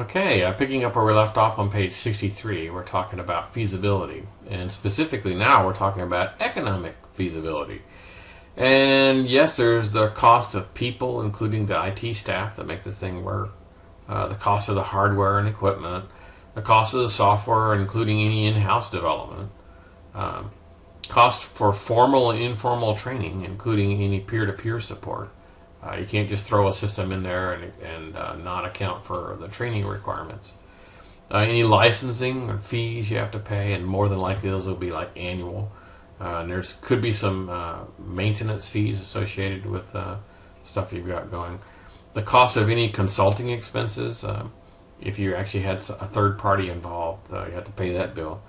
Okay, picking up where we left off on page 63, we're talking about feasibility. And specifically now we're talking about economic feasibility. And yes, there's the cost of people, including the IT staff that make this thing work, the cost of the hardware and equipment, the cost of the software, including any in-house development, cost for formal and informal training, including any peer-to-peer support. You can't just throw a system in there and not account for the training requirements. Any licensing or fees you have to pay, and more than likely those will be like annual. And there's could be some maintenance fees associated with stuff you've got going. The cost of any consulting expenses, if you actually had a third party involved, you have to pay that bill.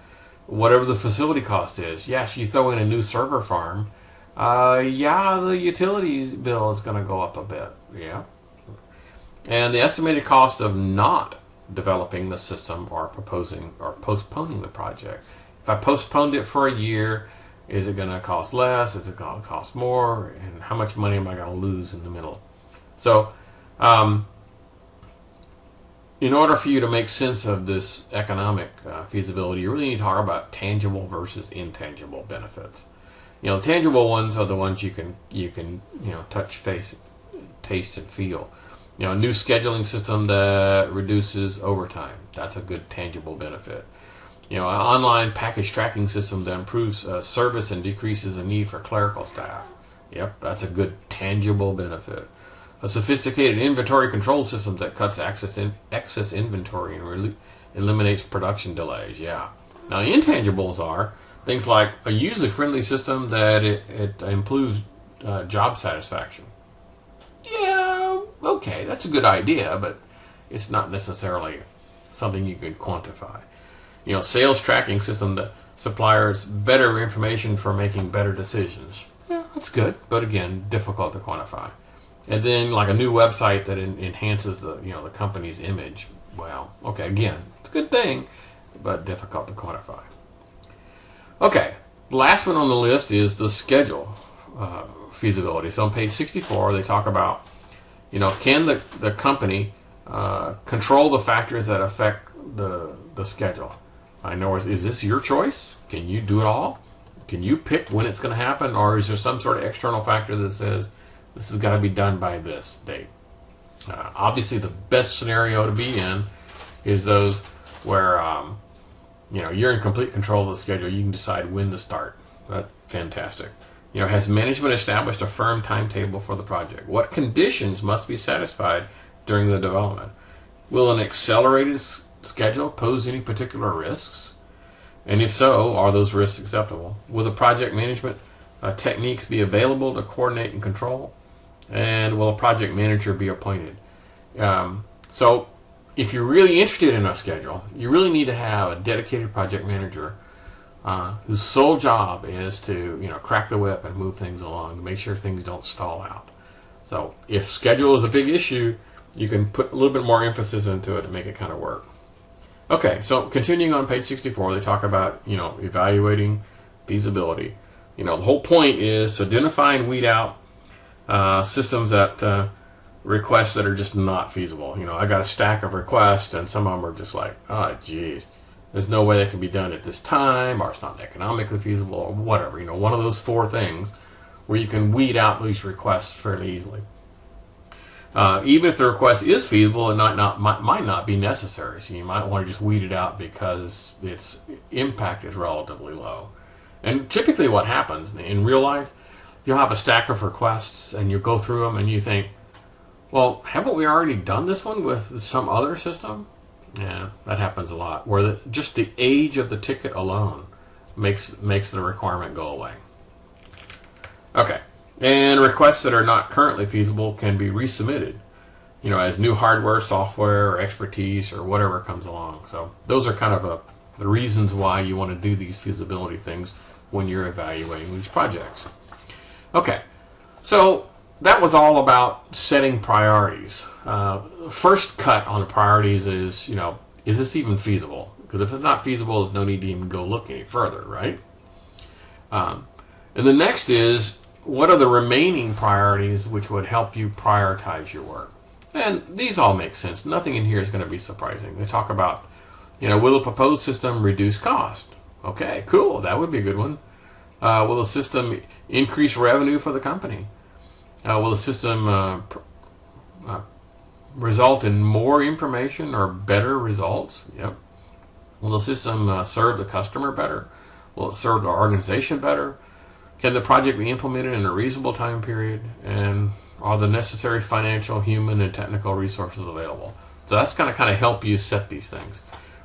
Whatever the facility cost is, yes, you throw in a new server farm, yeah, the utilities bill is going to go up a bit, yeah. And the estimated cost of not developing the system or proposing or postponing the project. If I postponed it for a year, is it going to cost less? Is it going to cost more? And how much money am I going to lose in the middle? So, in order for you to make sense of this economic feasibility, you really need to talk about tangible versus intangible benefits. You know, tangible ones are the ones you can touch, taste, and feel. You know, a new scheduling system that reduces overtime. That's a good tangible benefit. You know, an online package tracking system that improves service and decreases the need for clerical staff. Yep, that's a good tangible benefit. A sophisticated inventory control system that cuts excess inventory and eliminates production delays. Yeah. Now, intangibles are things like a user-friendly system that it improves job satisfaction. Yeah, okay, that's a good idea, but it's not necessarily something you can quantify. You know, sales tracking system that suppliers better information for making better decisions. Yeah, that's good, but again, difficult to quantify. And then like a new website that enhances the company's image. Well, okay, again, it's a good thing, but difficult to quantify. Okay, last one on the list is the schedule feasibility. So on page 64, they talk about, can the company control the factors that affect the schedule? In other words, is this your choice? Can you do it all? Can you pick when it's going to happen? Or is there some sort of external factor that says this has got to be done by this date? Obviously, the best scenario to be in is those where you're in complete control of the schedule. You can decide when to start. That's fantastic. Has management established a firm timetable for the project? What conditions must be satisfied during the development? Will an accelerated schedule pose any particular risks? And if so, are those risks acceptable? Will the project management techniques be available to coordinate and control? And will a project manager be appointed? So if you're really interested in a schedule, you really need to have a dedicated project manager whose sole job is to crack the whip and move things along to make sure things don't stall out. So if schedule is a big issue, you can put a little bit more emphasis into it to make it kind of work. Okay, so continuing on page 64, they talk about evaluating feasibility. The whole point is to identify and weed out systems that requests that are just not feasible. I got a stack of requests, and some of them are just like, oh, geez, there's no way that can be done at this time, or it's not economically feasible, or whatever. One of those four things where you can weed out these requests fairly easily. Even if the request is feasible, it might not be necessary. So you might want to just weed it out because its impact is relatively low. And typically what happens in real life, you'll have a stack of requests and you go through them and you think, well, haven't we already done this one with some other system? Yeah, that happens a lot, where just the age of the ticket alone makes the requirement go away. Okay. And requests that are not currently feasible can be resubmitted, as new hardware, software, or expertise, or whatever comes along. So those are kind of the reasons why you want to do these feasibility things when you're evaluating these projects. Okay, so that was all about setting priorities. First cut on the priorities is, is this even feasible? Because if it's not feasible, there's no need to even go look any further, right? And the next is, what are the remaining priorities which would help you prioritize your work? And these all make sense. Nothing in here is going to be surprising. They talk about, will the proposed system reduce cost? Okay, cool. That would be a good one. Will the system increase revenue for the company? Will the system result in more information or better results? Yep. Will the system serve the customer better? Will it serve the organization better? Can the project be implemented in a reasonable time period? And are the necessary financial, human, and technical resources available? So that's going to kind of help you set these things.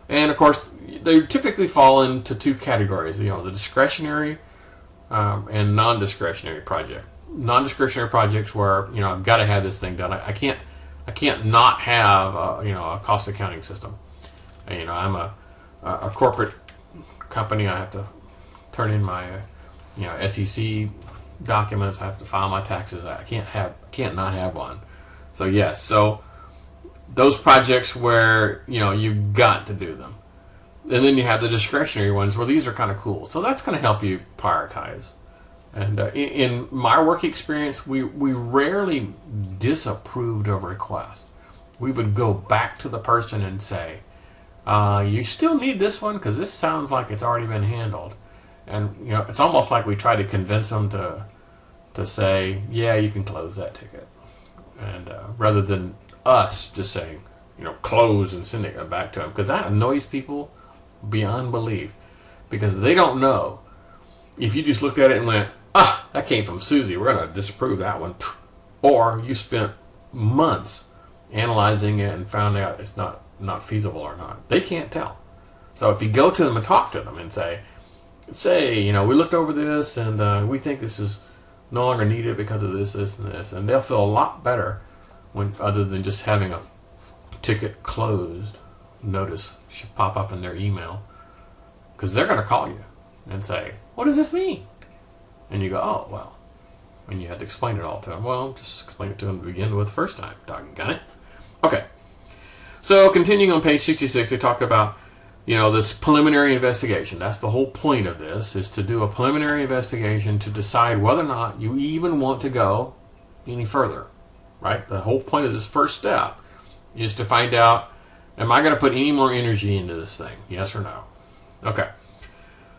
And of course, they typically fall into two categories. The discretionary and non-discretionary project. Non-discretionary projects where I've got to have this thing done. I can't not have a cost accounting system. I'm a corporate company. I have to turn in my SEC documents. I have to file my taxes. I can't not have one. So yes, so those projects where you've got to do them, and then you have the discretionary ones where these are kind of cool. So that's going to help you prioritize. And in my work experience, we rarely disapproved of requests. We would go back to the person and say, you still need this one because this sounds like it's already been handled. And it's almost like we try to convince them to say, yeah, you can close that ticket. And rather than us just saying, close and send it back to them, because that annoys people beyond belief, because they don't know. If you just looked at it and went, that came from Susie, we're going to disapprove that one. Or you spent months analyzing it and found out it's not feasible or not. They can't tell. So if you go to them and talk to them and say, we looked over this and we think this is no longer needed because of this, this, and this. And they'll feel a lot better other than just having a ticket closed notice should pop up in their email. Because they're going to call you and say, what does this mean? And you go, oh, well. And you had to explain it all to them. Well, just explain it to them to begin with the first time. Doggone it. Okay. So continuing on page 66, they talk about, this preliminary investigation. That's the whole point of this, is to do a preliminary investigation to decide whether or not you even want to go any further, right? The whole point of this first step is to find out, am I going to put any more energy into this thing? Yes or no? Okay.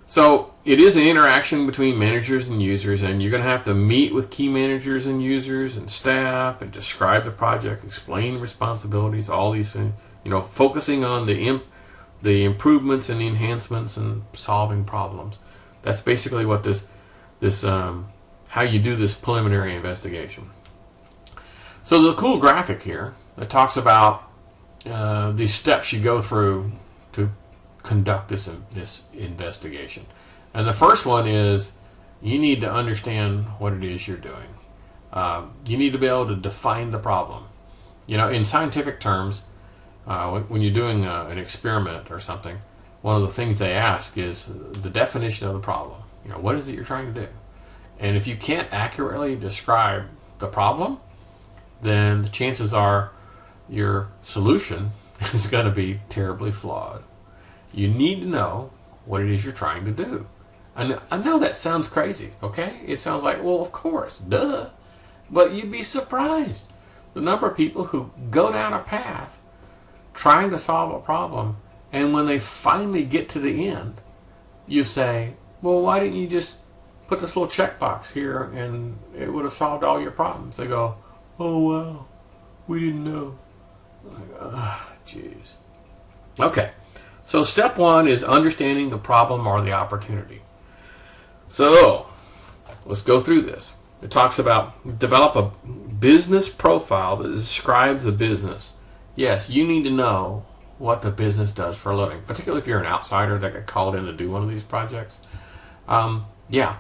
So it is an interaction between managers and users, and you're going to have to meet with key managers and users and staff and describe the project, explain responsibilities, all these things, focusing on the improvements and the enhancements and solving problems. That's basically what this how you do this preliminary investigation. So there's a cool graphic here that talks about these steps you go through to conduct this investigation. And the first one is you need to understand what it is you're doing. You need to be able to define the problem. In scientific terms, when you're doing an experiment or something, one of the things they ask is the definition of the problem. What is it you're trying to do? And if you can't accurately describe the problem, then the chances are your solution is going to be terribly flawed. You need to know what it is you're trying to do. And I know that sounds crazy, okay? It sounds like, well, of course, duh. But you'd be surprised the number of people who go down a path trying to solve a problem, and when they finally get to the end, you say, well, why didn't you just put this little checkbox here and it would have solved all your problems? They go, oh, well, we didn't know. Jeez. Okay. So step one is understanding the problem or the opportunity. So let's go through this. It talks about develop a business profile that describes the business. Yes, you need to know what the business does for a living, particularly if you're an outsider that got called in to do one of these projects. Yeah,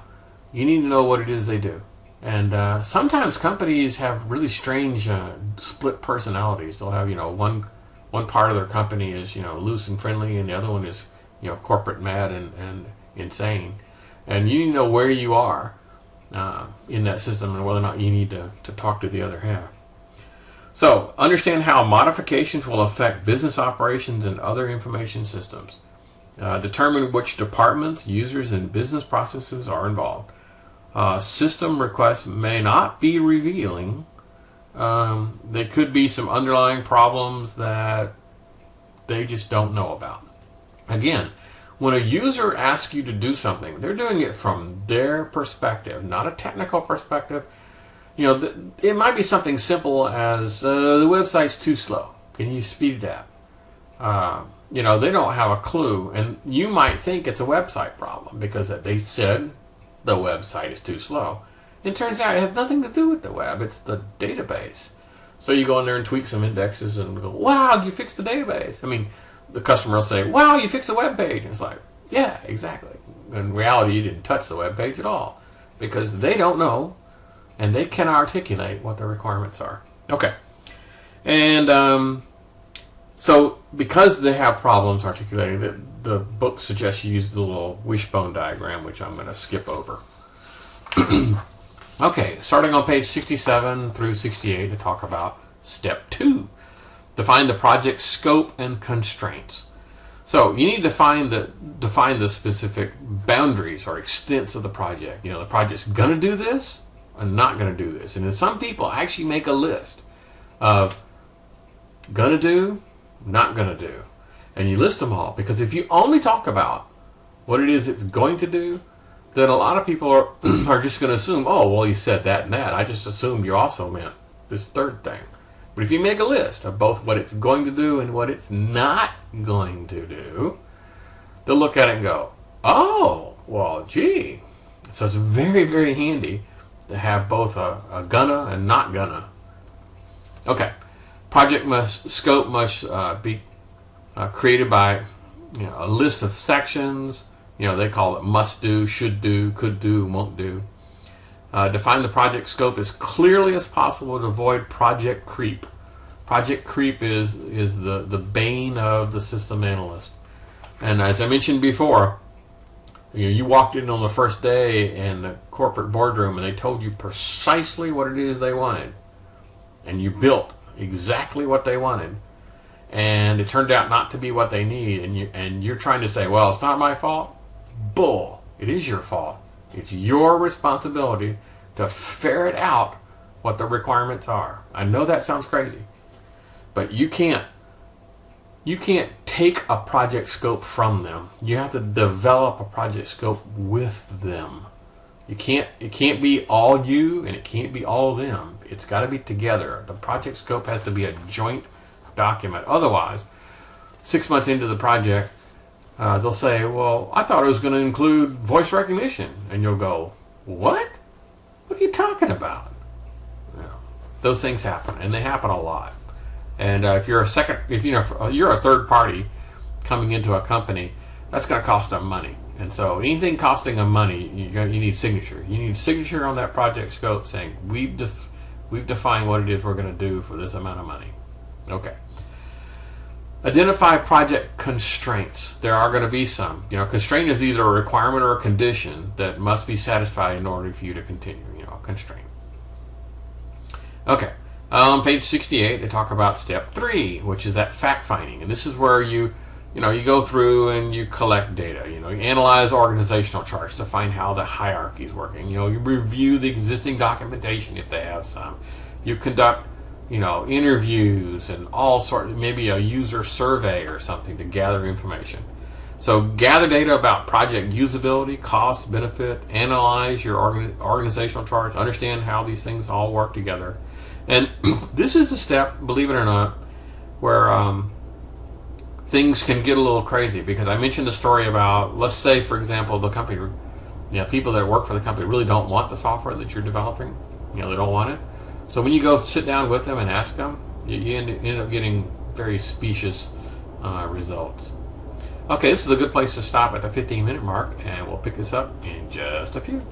you need to know what it is they do. And sometimes companies have really strange split personalities. They'll have, one part of their company is, loose and friendly, and the other one is, corporate mad and insane. And you need to know where you are in that system and whether or not you need to talk to the other half. So, understand how modifications will affect business operations and other information systems. Determine which departments, users, and business processes are involved. System requests may not be revealing There could be some underlying problems that they just don't know about. Again, when a user asks you to do something, they're doing it from their perspective, not a technical perspective. You know, it might be something simple as the website's too slow. Can you speed it up? You know, they don't have a clue, and you might think it's a website problem because they said the website is too slow. It turns out it has nothing to do with the web. It's the database. So you go in there and tweak some indexes and go, wow, you fixed the database. I mean, the customer will say, wow, you fixed the web page. And it's like, yeah, exactly. In reality, you didn't touch the web page at all because they don't know and they cannot articulate what the requirements are. Okay. And so because they have problems articulating, the book suggests you use the little wishbone diagram, which I'm going to skip over. Okay, starting on page 67 through 68 to talk about step 2. Define the project scope and constraints. So you need to define the specific boundaries or extents of the project. You know, the project's going to do this or not going to do this. And then some people actually make a list of going to do, not going to do. And you list them all, because if you only talk about what it is it's going to do, then a lot of people are just going to assume, oh, well, you said that and that. I just assumed you also meant this third thing. But if you make a list of both what it's going to do and what it's not going to do, they'll look at it and go, oh, well, gee. So it's very, very handy to have both a gonna and not gonna. Okay. Project scope must be created by a list of sections. You know, they call it must do, should do, could do, won't do. Define the project scope as clearly as possible to avoid project creep. Project creep is the bane of the system analyst. And as I mentioned before, you walked in on the first day in the corporate boardroom and they told you precisely what it is they wanted. And you built exactly what they wanted. And it turned out not to be what they need. And you're trying to say, well, it's not my fault. Bull. It is your fault. It's your responsibility to ferret out what the requirements are. I know that sounds crazy, but you can't take a project scope from them. You have to develop a project scope with them. It can't be all you and it can't be all them. It's got to be together. The project scope has to be a joint document. Otherwise, 6 months into the project, they'll say, well, I thought it was going to include voice recognition. And you'll go, what? What are you talking about? You know, those things happen, and they happen a lot. And if you're you're a third party coming into a company, that's going to cost them money. And so anything costing them money, you need signature. You need signature on that project scope saying, we've defined what it is we're going to do for this amount of money. Okay. Identify project constraints. There are going to be some. Constraint is either a requirement or a condition that must be satisfied in order for you to continue. A constraint. Okay. On page 68, they talk about step 3, which is that fact finding, and this is where you go through and you collect data. You analyze organizational charts to find how the hierarchy is working. You review the existing documentation if they have some. You conduct interviews and all sorts, maybe a user survey or something to gather information. So gather data about project usability, cost, benefit, analyze your organizational charts, understand how these things all work together. And this is the step, believe it or not, where things can get a little crazy, because I mentioned the story about, let's say, for example, the company, people that work for the company really don't want the software that you're developing. They don't want it. So when you go sit down with them and ask them, you end up getting very specious results. Okay, this is a good place to stop at the 15-minute mark, and we'll pick this up in just a few.